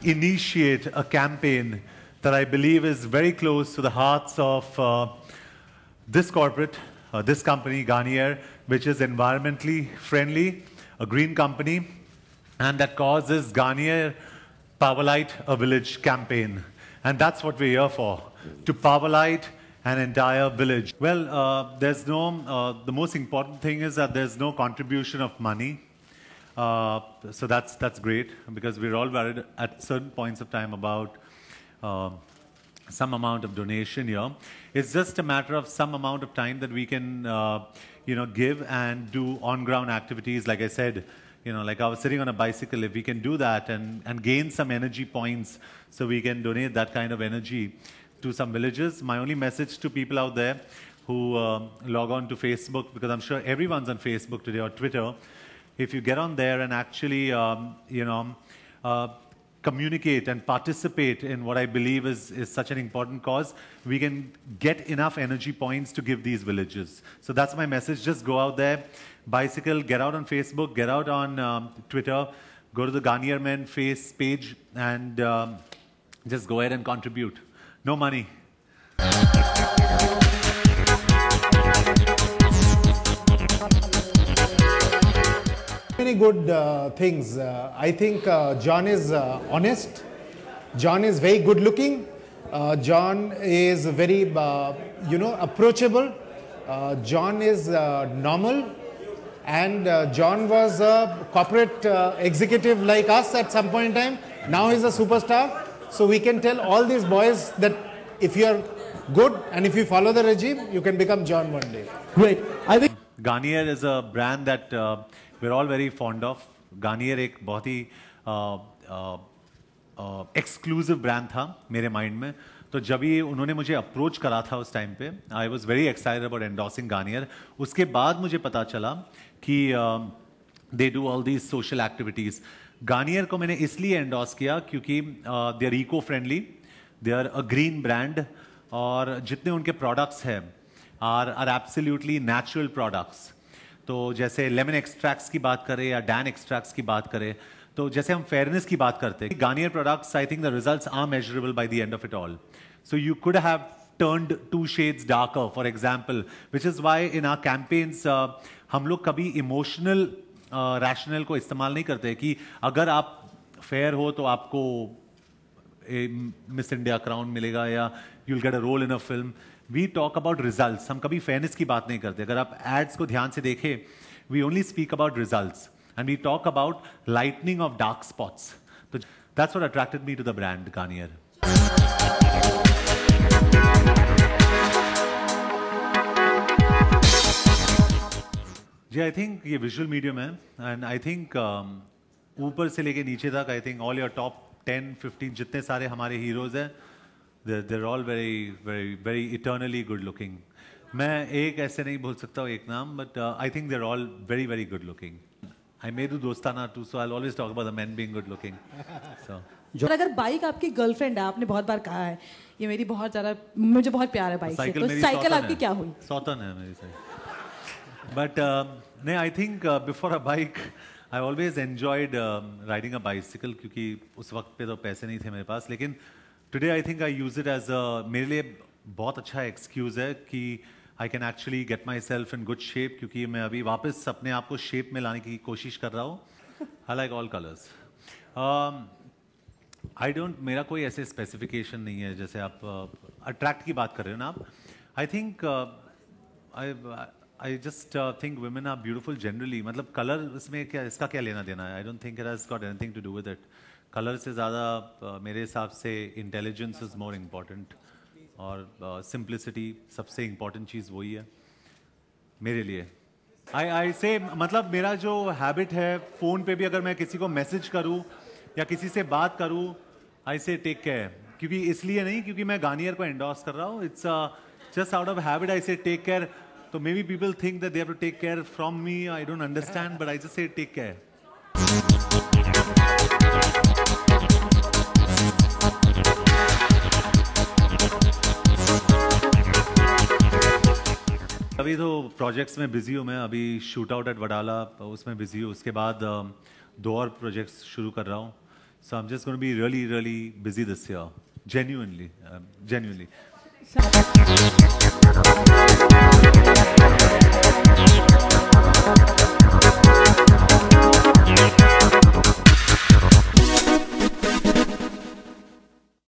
initiate a campaign that I believe is very close to the hearts of this corporate, this company, Garnier, which is environmentally friendly, a green company, and that causes Garnier Powerlight a Village campaign. And that's what we're here for, to Powerlight an entire village. Well, the most important thing is that there's no contribution of money. So that's great, because we're all worried at certain points of time about some amount of donation here. It's just a matter of some amount of time that we can, give and do on-ground activities. Like I said, like I was sitting on a bicycle, if we can do that and gain some energy points so we can donate that kind of energy to some villages. My only message to people out there who log on to Facebook, because I'm sure everyone's on Facebook today or Twitter, if you get on there and actually, communicate and participate in what I believe is such an important cause, we can get enough energy points to give these villages. So that's my message. Just go out there, bicycle, get out on Facebook, get out on Twitter, go to the Garnier Men Face page, and just go ahead and contribute. No money. Many good things. I think John is honest. John is very good looking. John is very, approachable. John is normal. And John was a corporate executive like us at some point in time. Now he's a superstar. So we can tell all these boys that if you are good and if you follow the regime, you can become John one day. Great. I think Garnier is a brand that we're all very fond of. Garnier एक बहुत ही exclusive brand था मेरे mind में. तो जब ये उन्होंने मुझे अप्रोच करा था उस टाइम पे, I was very excited about endorsing Garnier. उसके बाद मुझे पता चला कि they do all these social activities. Garnier को मैंने इसलिए endorse किया क्योंकि they are eco-friendly, they are a green brand, और जितने उनके products हैं are absolutely natural products. तो जैसे लेमन एक्सट्रैक्ट्स की बात करें या डैन एक्सट्रैक्ट्स की बात करें, तो जैसे हम फेयरनेस की बात करते हैं, Garnier products, I think the results are measurable by the end of it all. So you could have turned 2 shades darker, for example, which is why in our campaigns हम लोग कभी इमोशनल रैशनल को इस्तेमाल नहीं करते कि अगर आप फेयर हो तो आपको मिस इंडिया क्राउन मिलेगा या you'll get a role in a film. We talk about results. हम कभी fairness की बात नहीं करते. अगर आप ads को ध्यान से देखें, we only speak about results and we talk about lightening of dark spots. So that's what attracted me to the brand Garnier. Ji, I think ये visual medium है and I think ऊपर से लेके नीचे तक I think all your top 10-15 जितने सारे हमारे heroes हैं, they're all very eternally good looking. मैं एक ऐसे नहीं बोल सकता हूँ एक नाम, but I think they're all very good looking. I may do दोस्ताना too, so I'll always talk about the men being good looking. So. अगर बाइक आपकी गर्लफ्रेंड है, आपने बहुत बार कहा है ये मेरी बहुत ज़्यादा, मुझे बहुत प्यार है बाइक से, तो साइकिल आपकी क्या हुई? सौतन है मेरी साइकिल. But नहीं, I think before a bike, I always enjoyed riding a bicycle क्योंकि उस वक्त पे तो पैसे नहीं थे मेरे पास, लेकिन Today I think I use it as a, मेरे लिए बहुत अच्छा excuse है कि I can actually get myself in good shape क्योंकि मैं अभी वापस अपने आप को shape में लाने की कोशिश कर रहा हूँ. I like all colors. I don't, मेरा कोई ऐसे specification नहीं है जैसे आप attract की बात कर रहे हो ना आप. I think I just think women are beautiful generally. मतलब color इसमें क्या, इसका क्या लेना देना है? I don't think it has got anything to do with it. Colour से ज़्यादा मेरे हिसाब से इंटेलिजेंस इज़ मोर इम्पॉर्टेंट और सिंप्लिसिटी सबसे इम्पॉर्टेंट चीज़ वही है मेरे लिए. आई से मतलब मेरा जो हैबिट है, फ़ोन पे भी अगर मैं किसी को मैसेज करूं या किसी से बात करूं, आई से टेक केयर, क्योंकि इसलिए नहीं क्योंकि मैं गार्नियर को एंडोर्स कर रहा हूँ. It's just out of habit I say take care. तो maybe people think that they have to take care from me. I don't understand, but I just say take care. अभी तो projects में busy हूँ मैं. अभी shoot out at Wadala उसमें busy हूँ. उसके बाद 2 और प्रोजेक्ट्स शुरू कर रहा हूँ. So I'm just going to be really, really busy this year. Genuinely.